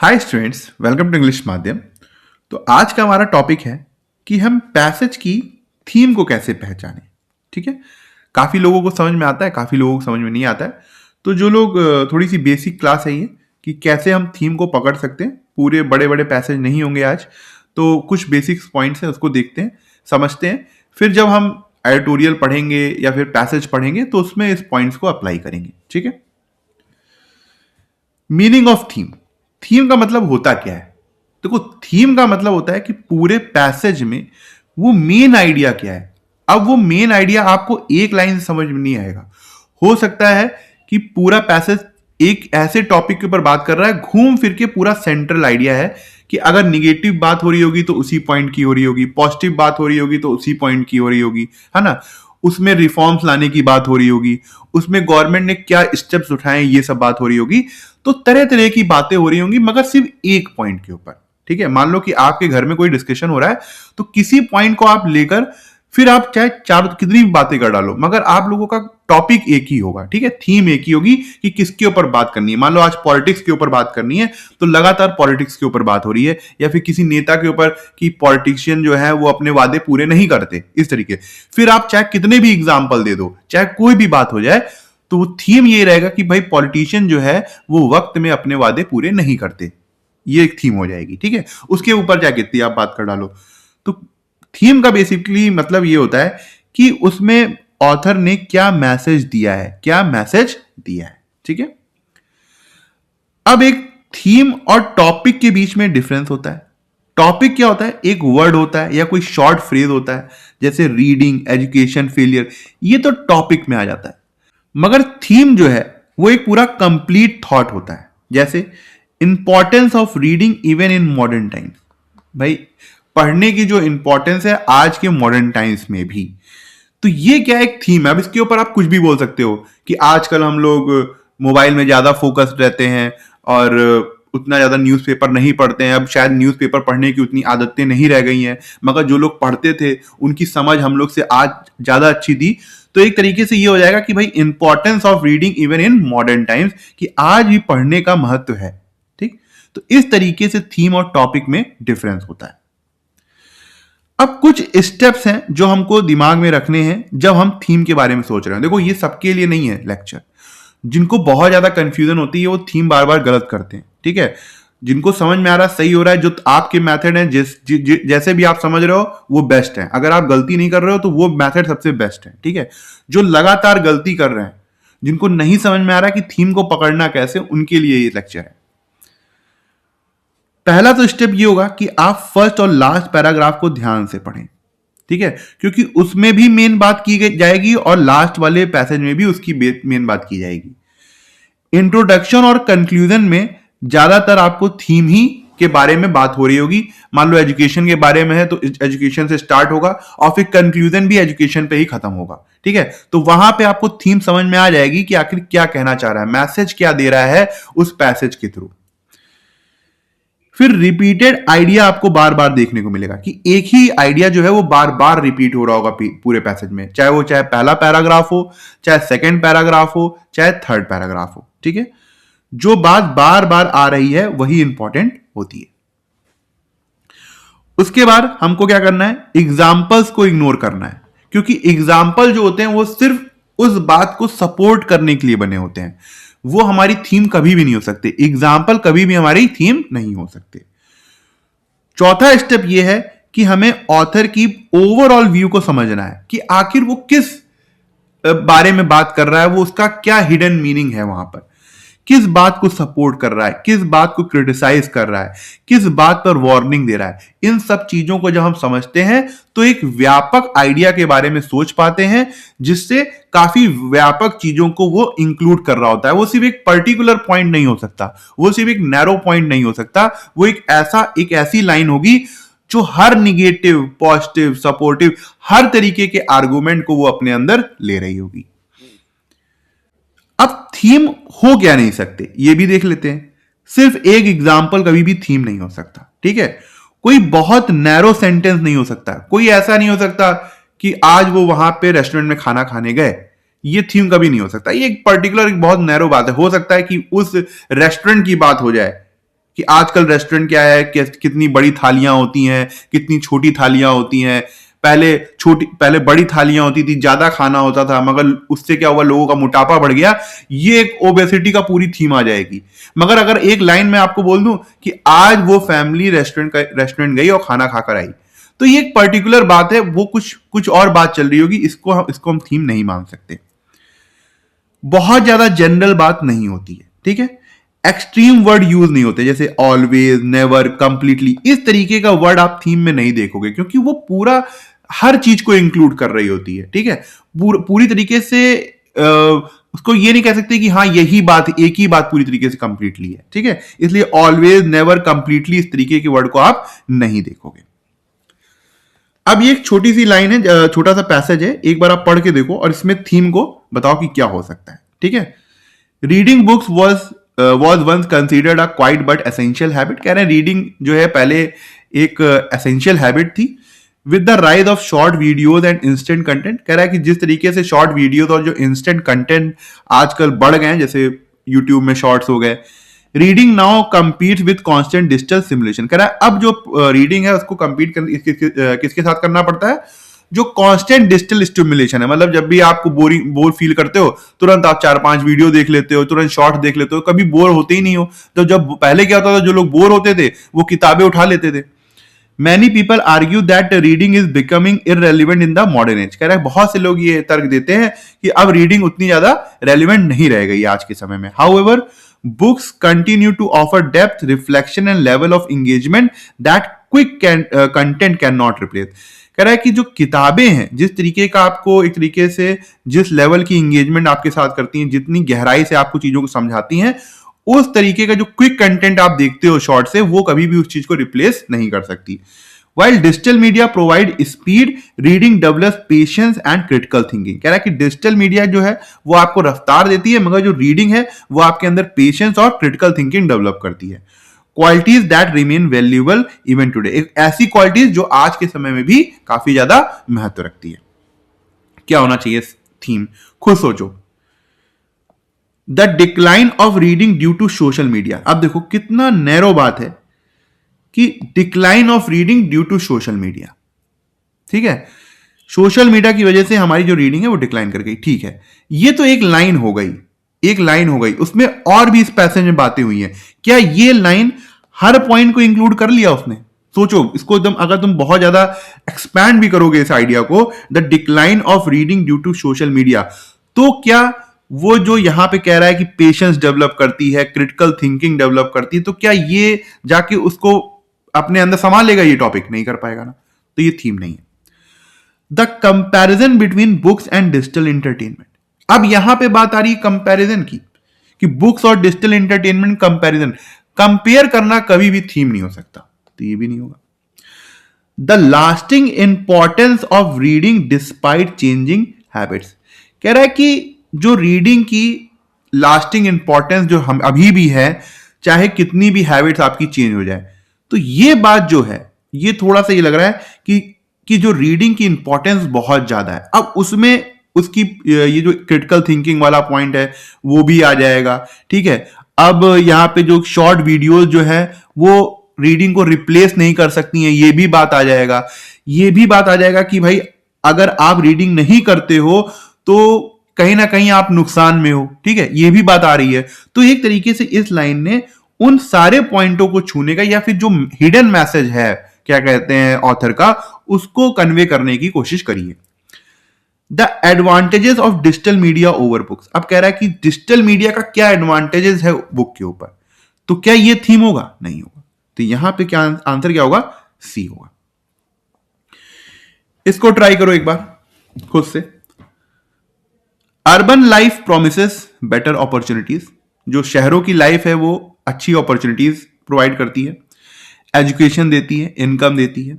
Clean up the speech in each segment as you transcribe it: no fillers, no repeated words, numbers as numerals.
Hi students, welcome to English माध्यम। तो आज का हमारा टॉपिक है कि हम पैसेज की थीम को कैसे पहचानें। ठीक है, काफ़ी लोगों को समझ में आता है, काफ़ी लोगों को समझ में नहीं आता है। तो जो लोग थोड़ी सी बेसिक क्लास है ये कि कैसे हम थीम को पकड़ सकते हैं, पूरे बड़े बड़े पैसेज नहीं होंगे आज, तो कुछ बेसिक पॉइंट्स हैं उसको देखते हैं, समझते हैं। फिर जब हम एडिटोरियल पढ़ेंगे या फिर पैसेज पढ़ेंगे तो उसमें इस पॉइंट्स को अप्लाई करेंगे। ठीक है, मीनिंग ऑफ थीम। थीम का मतलब होता क्या है? देखो, थीम का मतलब होता है कि पूरे पैसेज में वो मेन आइडिया क्या है। अब वो मेन आइडिया आपको एक लाइन से समझ में नहीं आएगा। हो सकता है कि पूरा पैसेज एक ऐसे टॉपिक के ऊपर बात कर रहा है, घूम फिर के पूरा सेंट्रल आइडिया है कि अगर निगेटिव बात हो रही होगी तो उसी पॉइंट की हो रही होगी, पॉजिटिव बात हो रही होगी तो उसी पॉइंट की हो रही होगी, है ना। उसमें रिफॉर्म्स लाने की बात हो रही होगी, उसमें गवर्नमेंट ने क्या स्टेप्स उठाए ये सब बात हो रही होगी। तो तरह तरह की बातें हो रही होंगी, मगर सिर्फ एक पॉइंट के ऊपर। ठीक है, मान लो कि आपके घर में कोई डिस्कशन हो रहा है, तो किसी पॉइंट को आप लेकर फिर आप चाहे चार कितनी भी बातें कर डालो, मगर आप लोगों का टॉपिक एक ही होगा। ठीक है, थीम एक ही होगी कि किसके ऊपर बात करनी है। मान लो आज पॉलिटिक्स के ऊपर बात करनी है, तो लगातार पॉलिटिक्स के ऊपर बात हो रही है, या फिर किसी नेता के ऊपर कि पॉलिटिशियन जो है वो अपने वादे पूरे नहीं करते, इस तरीके। फिर आप चाहे कितने भी एग्जाम्पल दे दो, चाहे कोई भी बात हो जाए, तो वो थीम ये रहेगा कि भाई पॉलिटिशियन जो है वो वक्त में अपने वादे पूरे नहीं करते। ये एक थीम हो जाएगी। ठीक है, उसके ऊपर चाहे कितनी आप बात कर डालो। तो थीम का बेसिकली मतलब ये होता है कि उसमें ऑथर ने क्या मैसेज दिया है, क्या मैसेज दिया है। ठीक है, अब एक थीम और टॉपिक के बीच में डिफरेंस होता है। टॉपिक क्या होता है? एक वर्ड होता है या कोई शॉर्ट फ्रेज होता है, जैसे रीडिंग, एजुकेशन, फेलियर, ये तो टॉपिक में आ जाता है। मगर थीम जो है वो एक पूरा कंप्लीट थॉट होता है। जैसे importance of reading even in modern times. भाई, पढ़ने की जो इंपॉर्टेंस है आज के मॉडर्न टाइम्स में भी, तो ये क्या एक थीम है। अब इसके ऊपर आप कुछ भी बोल सकते हो कि आजकल हम लोग मोबाइल में ज्यादा फोकस्ड रहते हैं और उतना ज्यादा न्यूज़पेपर नहीं पढ़ते हैं। अब शायद न्यूज़पेपर पढ़ने की उतनी आदतें नहीं रह गई हैं, मगर जो लोग पढ़ते थे उनकी समझ हम लोग से आज ज्यादा अच्छी थी। तो एक तरीके से ये हो जाएगा कि भाई importance of reading even in modern times, कि आज भी पढ़ने का महत्व है। ठीक, तो इस तरीके से थीम और टॉपिक में डिफरेंस होता है। अब कुछ स्टेप्स हैं जो हमको दिमाग में रखने हैं जब हम थीम के बारे में सोच रहे हैं। देखो, ये सबके लिए नहीं है लेक्चर। जिनको बहुत ज्यादा कंफ्यूजन होती है वो थीम बार बार गलत करते हैं। ठीक है, जिनको समझ में आ रहा है, सही हो रहा है, जो आपके मेथड है, जैसे भी आप समझ रहे हो वो बेस्ट है। अगर आप गलती नहीं कर रहे हो तो वो मेथड सबसे बेस्ट है। ठीक है, जो लगातार गलती कर रहे हैं, जिनको नहीं समझ में आ रहा है कि थीम को पकड़ना कैसे, उनके लिए ये लेक्चर है। पहला तो स्टेप ये होगा कि आप फर्स्ट और लास्ट पैराग्राफ को ध्यान से पढ़ें। ठीक है, क्योंकि उसमें भी मेन बात की जाएगी और लास्ट वाले पैसेज में भी उसकी मेन बात की जाएगी। इंट्रोडक्शन और कंक्लूजन में ज्यादातर आपको थीम ही के बारे में बात हो रही होगी। मान लो एजुकेशन के बारे में है तो एजुकेशन से स्टार्ट होगा और फिर कंक्लूजन भी एजुकेशन पे ही खत्म होगा। ठीक है, तो वहां पे आपको थीम समझ में आ जाएगी कि आखिर क्या कहना चाह रहा है, मैसेज क्या दे रहा है उस पैसेज के थ्रू। फिर रिपीटेड आइडिया आपको बार बार देखने को मिलेगा कि एक ही आइडिया जो है वो बार बार रिपीट हो रहा होगा पूरे पैसेज में, चाहे पहला पैराग्राफ हो, चाहे सेकंड पैराग्राफ हो, चाहे थर्ड पैराग्राफ हो। ठीक है, जो बात बार बार आ रही है वही इंपॉर्टेंट होती है। उसके बाद हमको क्या करना है? एग्जाम्पल्स को इग्नोर करना है, क्योंकि एग्जाम्पल जो होते हैं वो सिर्फ उस बात को सपोर्ट करने के लिए बने होते हैं। वो हमारी थीम कभी भी नहीं हो सकते। एग्जाम्पल कभी भी हमारी थीम नहीं हो सकते। चौथा स्टेप ये है कि हमें ऑथर की ओवरऑल व्यू को समझना है कि आखिर वो किस बारे में बात कर रहा है, वो उसका क्या हिडन मीनिंग है, वहां पर किस बात को सपोर्ट कर रहा है, किस बात को क्रिटिसाइज कर रहा है, किस बात पर वार्निंग दे रहा है। इन सब चीजों को जब हम समझते हैं तो एक व्यापक आइडिया के बारे में सोच पाते हैं, जिससे काफी व्यापक चीजों को वो इंक्लूड कर रहा होता है। वो सिर्फ एक पर्टिकुलर पॉइंट नहीं हो सकता, वो सिर्फ एक नैरो पॉइंट नहीं हो सकता, वो एक ऐसी लाइन होगी जो हर निगेटिव, पॉजिटिव, सपोर्टिव, हर तरीके के आर्गुमेंट को वो अपने अंदर ले रही होगी। अब थीम हो क्या नहीं सकते ये भी देख लेते हैं। सिर्फ एक एग्जाम्पल कभी भी थीम नहीं हो सकता। ठीक है, कोई बहुत नैरो सेंटेंस नहीं हो सकता। कोई ऐसा नहीं हो सकता कि आज वो वहां पे रेस्टोरेंट में खाना खाने गए, ये थीम कभी नहीं हो सकता। ये एक पर्टिकुलर एक बहुत नैरो बात है। हो सकता है कि उस रेस्टोरेंट की बात हो जाए, कि आजकल रेस्टोरेंट क्या है, कितनी बड़ी थालियां होती हैं, कितनी छोटी थालियां होती हैं। पहले बड़ी थालियां होती थी, ज्यादा खाना होता था, मगर उससे क्या हुआ, लोगों का मोटापा बढ़ गया। ये एक ओबेसिटी का पूरी थीम आ जाएगी। मगर अगर एक लाइन में आपको बोल दूं कि आज वो फैमिली रेस्टोरेंट गई और खाना खाकर आई, तो ये एक पर्टिकुलर बात है, वो कुछ कुछ और बात चल रही होगी, इसको हम थीम नहीं मान सकते। बहुत ज्यादा जनरल बात नहीं होती है, ठीक है। एक्सट्रीम वर्ड यूज नहीं होते, जैसे ऑलवेज, नेवर, कंप्लीटली, इस तरीके का वर्ड आप थीम में नहीं देखोगे, क्योंकि वो पूरा हर चीज को इंक्लूड कर रही होती है, ठीक है। पूरी तरीके से उसको ये नहीं कह सकते कि हाँ यही बात, एक ही बात पूरी तरीके से कंप्लीटली है, ठीक है। इसलिए ऑलवेज, नेवर, कंप्लीटली, इस तरीके के वर्ड को आप नहीं देखोगे। अब ये एक छोटी सी लाइन है, छोटा सा पैसेज है, एक बार आप पढ़ के देखो और इसमें थीम को बताओ कि क्या हो सकता है, ठीक है। Reading books was once considered a quite but essential habit. कह रहे हैं रीडिंग जो है पहले एक एसेंशियल हैबिट थी। With the rise of short videos and instant content, कह रहा है कि जिस तरीके से शॉर्ट वीडियोज और जो इंस्टेंट कंटेंट आजकल बढ़ गए हैं, जैसे यूट्यूब में शॉर्ट्स हो गए, reading now compete with constant digital simulation. कह रहा है अब जो रीडिंग है उसको कम्पीट किसके साथ करना पड़ता है, जो कांस्टेंट डिजिटल स्टिमुलेशन है। मतलब जब भी आपको बोर फील करते हो, तुरंत आप 4-5 वीडियो देख लेते हो, तुरंत शॉर्ट देख लेते हो, कभी बोर होते ही नहीं हो। तो जब पहले क्या होता था, जो लोग बोर होते थे वो किताबें उठा लेते थे। Many people argue that reading is becoming irrelevant in the modern age. कह रहा है बहुत से लोग ये तर्क देते हैं कि अब रीडिंग उतनी ज्यादा रेलिवेंट नहीं रह गई आज के समय में। However books continue to offer depth, reflection and level of engagement that quick content cannot replace. कह रहा है कि जो किताबें हैं, जिस तरीके का आपको एक तरीके से जिस लेवल की एंगेजमेंट आपके साथ करती हैं, जितनी गहराई से आपको चीजों को समझाती हैं, उस तरीके का जो क्विक कंटेंट आप देखते हो शॉर्ट से, वो कभी भी उस चीज को रिप्लेस नहीं कर सकती। While digital media provide speed, reading develops patience and critical thinking। कह रहा है कि डिजिटल मीडिया जो है वो आपको रफ्तार देती है, मगर जो रीडिंग है वो आपके अंदर पेशेंस और क्रिटिकल थिंकिंग डेवलप करती है। Qualities that remain valuable even today, एक ऐसी क्वालिटीज जो आज के समय में भी काफी ज्यादा महत्व रखती है। क्या होना चाहिए थीम, खुद सोचो। The decline of reading due to social media. अब देखो कितना नैरो बात है कि decline of reading due to social media, ठीक है। सोशल मीडिया की वजह से हमारी जो रीडिंग है वो डिक्लाइन कर गई, ठीक है। ये तो एक लाइन हो गई, एक लाइन हो गई, उसमें और भी इस पैसेज में बातें हुई हैं। क्या ये लाइन हर पॉइंट को इंक्लूड कर लिया उसने? सोचो इसको एकदम, अगर तुम बहुत ज्यादा एक्सपैंड भी करोगे इस आइडिया को, the decline of reading due to social media, तो क्या वो जो यहां पे कह रहा है कि पेशेंस डेवलप करती है, क्रिटिकल थिंकिंग डेवलप करती है, तो क्या ये जाके उसको अपने अंदर संभाल लेगा? ये टॉपिक नहीं कर पाएगा ना, तो ये थीम नहीं है। The comparison between books and digital entertainment. अब यहां पे बात आ रही है कंपैरिजन की, कि बुक्स और डिजिटल एंटरटेनमेंट कंपैरिजन, कंपेयर करना कभी भी थीम नहीं हो सकता, तो ये भी नहीं होगा। The lasting importance of reading despite changing habits. कह रहा है कि जो रीडिंग की लास्टिंग इंपॉर्टेंस जो हम अभी भी है, चाहे कितनी भी हैबिट्स आपकी चेंज हो जाए, तो ये बात जो है, ये थोड़ा सा ये लग रहा है कि जो रीडिंग की इंपॉर्टेंस बहुत ज्यादा है। अब उसमें उसकी ये जो क्रिटिकल थिंकिंग वाला पॉइंट है वो भी आ जाएगा, ठीक है। अब यहाँ पे जो शॉर्ट वीडियोस जो है वो रीडिंग को रिप्लेस नहीं कर सकती हैं, ये भी बात आ जाएगा। ये भी बात आ जाएगा कि भाई अगर आप रीडिंग नहीं करते हो तो कहीं ना कहीं आप नुकसान में हो, ठीक है, ये भी बात आ रही है। तो एक तरीके से इस लाइन ने उन सारे पॉइंटों को छूने का, या फिर जो हिडन मैसेज है, क्या कहते हैं ऑथर का, उसको कन्वे करने की कोशिश करी है। The advantages of digital media over books. अब कह रहा है कि डिजिटल मीडिया का क्या एडवांटेजेस है बुक के ऊपर, तो क्या ये थीम होगा? नहीं होगा। तो यहां पे क्या आंसर क्या होगा? सी होगा। इसको ट्राई करो एक बार खुद से। Urban life promises better opportunities. जो शहरों की लाइफ है वो अच्छी अपॉर्चुनिटीज प्रोवाइड करती है, एजुकेशन देती है, इनकम देती है।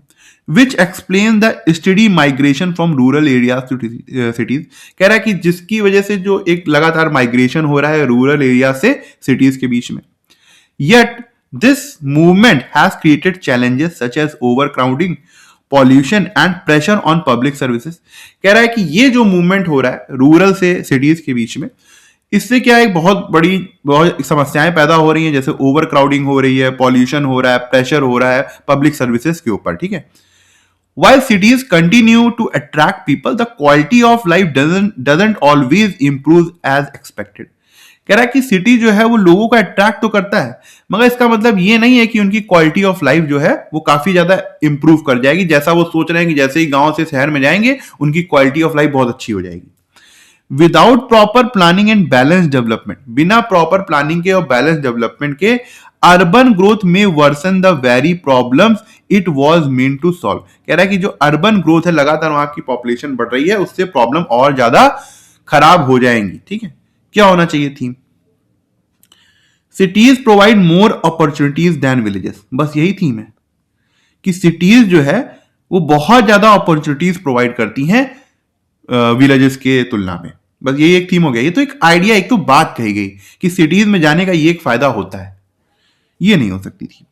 Which explain the study migration from rural areas to cities. कह रहा है कि जिसकी वजह से जो एक लगातार माइग्रेशन हो रहा है रूरल एरिया से सिटीज के बीच में। Yet this movement has created challenges such as overcrowding, pollution and pressure on public services. कह रहा है कि ये जो मूवमेंट हो रहा है रूरल से सिटीज के बीच में, इससे क्या है, बहुत समस्याएं पैदा हो रही हैं, जैसे ओवर क्राउडिंग हो रही है, पॉल्यूशन हो रहा है, प्रेशर हो रहा है पब्लिक सर्विसेज के ऊपर, ठीक है। While cities continue to attract people, the quality of life doesn't always improve as expected. कह रहा है कि सिटी जो है वो लोगों को अट्रैक्ट तो करता है, मगर इसका मतलब ये नहीं है कि उनकी क्वालिटी ऑफ लाइफ जो है वो काफी ज्यादा इंप्रूव कर जाएगी, जैसा वो सोच रहे हैं कि जैसे ही गांव से शहर में जाएंगे उनकी क्वालिटी ऑफ लाइफ बहुत अच्छी हो जाएगी। Without proper planning and balance development, बिना प्रॉपर प्लानिंग के और बैलेंस डेवलपमेंट के अर्बन ग्रोथ में worsen the very problems it was meant to solve. कह रहा है कि जो अर्बन ग्रोथ है, लगातार वहां की पॉपुलेशन बढ़ रही है, उससे प्रॉब्लम और ज्यादा खराब हो जाएंगी, ठीक है। क्या होना चाहिए theme? Cities provide more opportunities than villages. बस यही थीम है कि सिटीज जो है वो बहुत ज्यादा अपॉर्चुनिटीज प्रोवाइड करती हैं विलेजेस के तुलना में। बस यही एक थीम हो गया। ये तो एक आइडिया, एक तो बात कही गई कि सिटीज में जाने का ये एक फायदा होता है, ये नहीं हो सकती थी।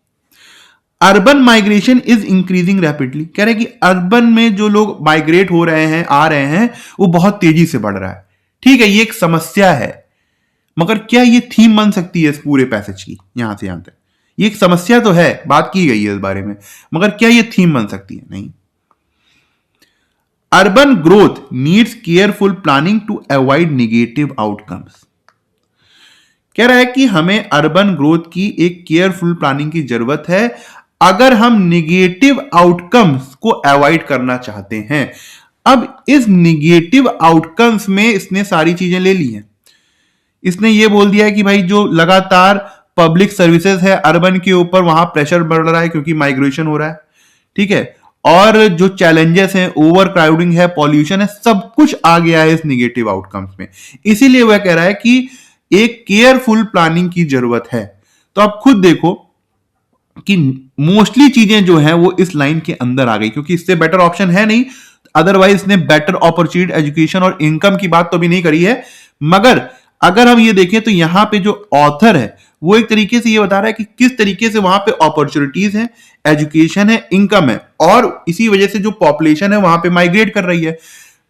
Urban migration is increasing rapidly. कह रहे हैं कि अर्बन में जो लोग माइग्रेट हो रहे हैं, आ रहे हैं, वो बहुत तेजी से बढ़ रहा है। ठीक है, ये एक समस्या है, मगर क्या ये थीम बन सकती है इस पूरे पैसेज की? यहां से यहां तक ये एक समस्या तो है, बात की गई है इस बारे में, मगर क्या ये थीम बन सकती है? नहीं। Urban growth needs careful planning to avoid negative outcomes. कह रहा है कि हमें अर्बन ग्रोथ की एक केयरफुल प्लानिंग की जरूरत है अगर हम निगेटिव आउटकम्स को अवॉइड करना चाहते हैं। अब इस निगेटिव आउटकम्स में इसने सारी चीजें ले ली हैं। इसने ये बोल दिया है कि भाई जो लगातार पब्लिक सर्विसेज है अर्बन के ऊपर, वहां प्रेशर बढ़ रहा है क्योंकि माइग्रेशन हो रहा है, ठीक है, और जो चैलेंजेस हैं, ओवर क्राउडिंग है, पॉल्यूशन है, सब कुछ आ गया है इस निगेटिव आउटकम्स में। इसीलिए वह कह रहा है कि एक केयरफुल प्लानिंग की जरूरत है। तो आप खुद देखो कि मोस्टली चीजें जो हैं वो इस लाइन के अंदर आ गई, क्योंकि इससे बेटर ऑप्शन है नहीं। अदरवाइज इसने बेटर अपॉर्चुनिटी, एजुकेशन और इनकम की बात तो भी नहीं करी है। मगर अगर हम ये देखें तो यहां पे जो ऑथर है वो एक तरीके से ये बता रहा है कि किस तरीके से वहां पे अपॉर्चुनिटीज है, एजुकेशन है, इनकम है, और इसी वजह से जो पॉपुलेशन है वहां पे माइग्रेट कर रही है।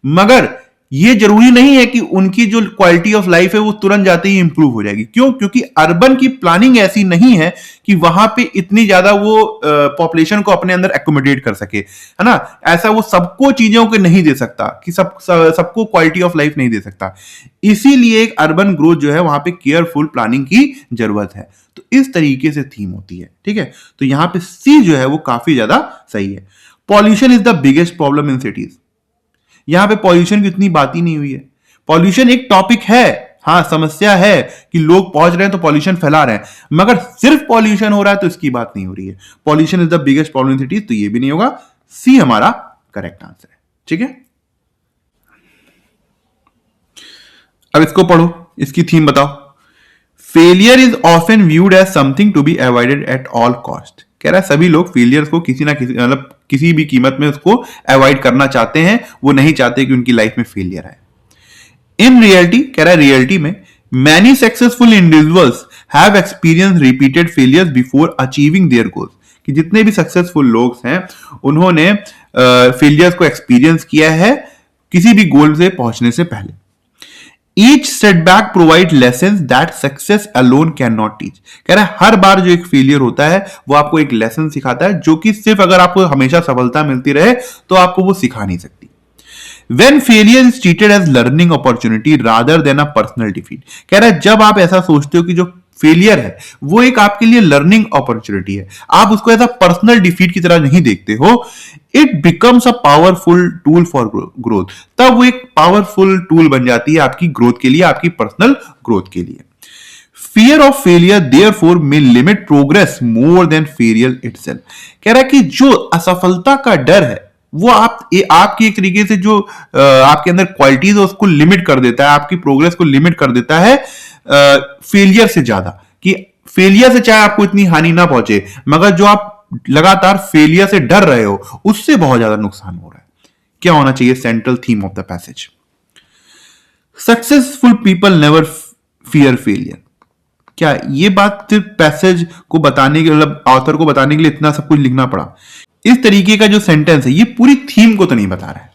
मगर ये जरूरी नहीं है कि उनकी जो क्वालिटी ऑफ लाइफ है वो तुरंत जाते ही इंप्रूव हो जाएगी। क्यों? क्योंकि अर्बन की प्लानिंग ऐसी नहीं है कि वहां पे इतनी ज्यादा वो पॉपुलेशन को अपने अंदर एकोमोडेट कर सके, है ना। ऐसा वो सबको चीजों को नहीं दे सकता, कि सबको क्वालिटी ऑफ लाइफ नहीं दे सकता। इसीलिए एक अर्बन ग्रोथ जो है वहां पे केयरफुल प्लानिंग की जरूरत है। तो इस तरीके से थीम होती है, ठीक है। तो यहां पे सी जो है वो काफी ज्यादा सही है। Pollution is the biggest problem in cities. यहां पे पॉल्यूशन की इतनी बात ही नहीं हुई है। पॉल्यूशन एक टॉपिक है, हाँ, समस्या है कि लोग पहुंच रहे हैं तो पॉल्यूशन फैला रहे हैं, मगर सिर्फ पॉल्यूशन हो रहा है तो इसकी बात नहीं हो रही है। Pollution is the biggest problem in cities, तो ये भी नहीं होगा। सी हमारा करेक्ट आंसर है, ठीक है। अब इसको पढ़ो, इसकी थीम बताओ। Failure is often viewed as something to be avoided at all cost. कह रहा है सभी लोग फेलियर्स को किसी ना किसी, मतलब किसी भी कीमत में उसको अवॉइड करना चाहते हैं। वो नहीं चाहते कि उनकी लाइफ में फेलियर आए। इन रियलिटी, कह रहा है रियलिटी में, many successful individuals have experience repeated failures before achieving their goals. कि जितने भी सक्सेसफुल लोग हैं उन्होंने फेलियर्स को एक्सपीरियंस किया है किसी भी गोल से पहुंचने से पहले। Each setback provide lessons that success alone cannot teach। कह रहा है हर बार जो एक फेलियर होता है वो आपको एक लेसन सिखाता है, जो कि सिर्फ अगर आपको हमेशा सफलता मिलती रहे तो आपको वो सिखा नहीं सकती। When failure is treated as learning opportunity rather than a personal defeat। कह रहा है जब आप ऐसा सोचते हो कि जो फेलियर है वो एक आपके लिए लर्निंग अपॉर्चुनिटी है, आप उसको ऐसा पर्सनल डिफीट की तरह नहीं देखते हो, it becomes a powerful tool for growth. तब वो एक पावरफुल टूल बन जाती है आपकी ग्रोथ के लिए, आपकी पर्सनल ग्रोथ के लिए। Fear of failure therefore may limit progress more than failure itself. कह रहा है कि जो असफलता का डर है वो आपकी एक तरीके से जो आपके अंदर क्वालिटीज है उसको लिमिट कर देता है, आपकी प्रोग्रेस को लिमिट कर देता है फेलियर से ज्यादा। कि फेलियर से चाहे आपको इतनी हानि ना पहुंचे, मगर जो आप लगातार फेलियर से डर रहे हो उससे बहुत ज्यादा नुकसान हो रहा है। क्या होना चाहिए central theme of the passage? Successful people never fear failure. क्या ये बात सिर्फ पैसेज को बताने के, मतलब ऑथर को बताने के लिए इतना सब कुछ लिखना पड़ा? इस तरीके का जो सेंटेंस है ये पूरी थीम को तो नहीं बता रहा है।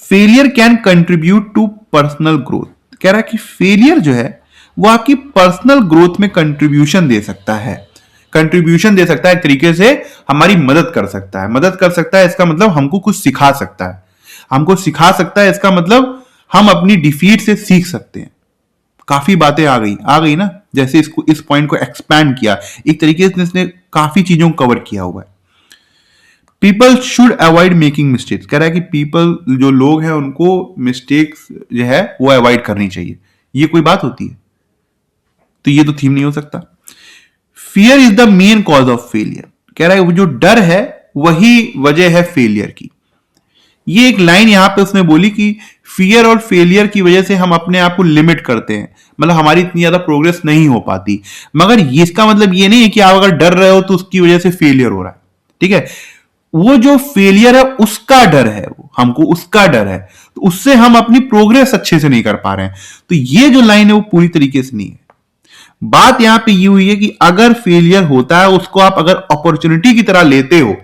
Failure can contribute to personal growth. कह रहा है कि फेलियर जो है वो आपकी पर्सनल ग्रोथ में कंट्रीब्यूशन दे सकता है, कंट्रीब्यूशन दे सकता है, एक तरीके से हमारी मदद कर सकता है। मदद कर सकता है इसका मतलब हमको कुछ सिखा सकता है, हमको सिखा सकता है इसका मतलब हम अपनी डिफीट से सीख सकते हैं। काफी बातें आ गई ना, जैसे इसको इस पॉइंट को एक्सपैंड किया, एक तरीके से इसने काफी चीजों को कवर किया हुआ है। People should avoid making mistakes, कह रहा है कि पीपल जो लोग हैं उनको मिस्टेक्स जो है वो अवॉइड करनी चाहिए। ये कोई बात होती है? तो ये तो थीम नहीं हो सकता। Fear is the main cause of failure, कह रहा है वो जो डर है वही वजह है फेलियर की। ये एक लाइन यहां पे उसने बोली कि फियर और फेलियर की वजह से हम अपने आप को लिमिट करते हैं, मतलब हमारी इतनी ज्यादा प्रोग्रेस नहीं हो पाती। मगर इसका मतलब ये नहीं है कि आप अगर डर रहे हो तो उसकी वजह से फेलियर हो रहा है, ठीक है? वो जो फेलियर है उसका डर है, वो हमको उसका डर है, तो उससे हम अपनी प्रोग्रेस अच्छे से नहीं कर पा रहे हैं। तो ये जो लाइन है वो पूरी तरीके से नहीं है। बात यहां पे ये हुई है कि अगर फेलियर होता है उसको आप अगर अपॉर्चुनिटी की तरह लेते हो,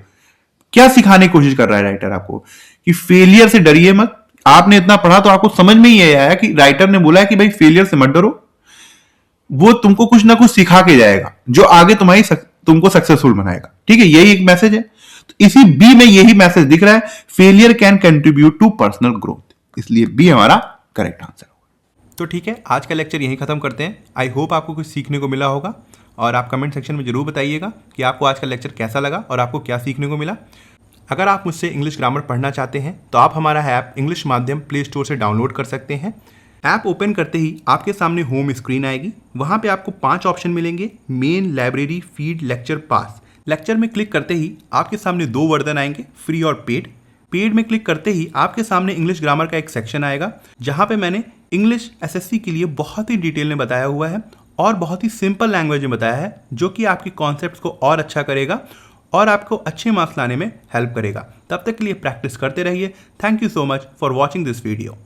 क्या सिखाने की कोशिश कर रहा है राइटर आपको कि फेलियर से डरिए मत। आपने इतना पढ़ा तो आपको समझ में ही आया कि राइटर ने बोला है कि भाई फेलियर से मत डरो, वो तुमको कुछ ना कुछ सिखा के जाएगा जो आगे तुमको सक्सेसफुल बनाएगा, ठीक है? यही एक मैसेज है। तो इसी बी में यही मैसेज दिख रहा है, failure can contribute to personal growth, इसलिए बी हमारा करेक्ट आंसर होगा। तो ठीक है, आज का लेक्चर यहीं ख़त्म करते हैं। आई होप आपको कुछ सीखने को मिला होगा, और आप कमेंट सेक्शन में जरूर बताइएगा कि आपको आज का लेक्चर कैसा लगा और आपको क्या सीखने को मिला। अगर आप मुझसे इंग्लिश ग्रामर पढ़ना चाहते हैं तो आप हमारा ऐप इंग्लिश माध्यम प्ले स्टोर से डाउनलोड कर सकते हैं। ऐप ओपन करते ही आपके सामने होम स्क्रीन आएगी, वहाँ पे आपको 5 ऑप्शन मिलेंगे, मेन, लाइब्रेरी, फीड, लेक्चर, पास। लेक्चर में क्लिक करते ही आपके सामने 2 वर्जन आएंगे, फ्री और पेड। पेड में क्लिक करते ही आपके सामने इंग्लिश ग्रामर का एक सेक्शन आएगा, जहाँ पे मैंने इंग्लिश एसएससी के लिए बहुत ही डिटेल में बताया हुआ है और बहुत ही सिंपल लैंग्वेज में बताया है, जो कि आपकी कॉन्सेप्ट्स को और अच्छा करेगा और आपको अच्छे मार्क्स लाने में हेल्प करेगा। तब तक के लिए प्रैक्टिस करते रहिए। Thank you so much for watching this video.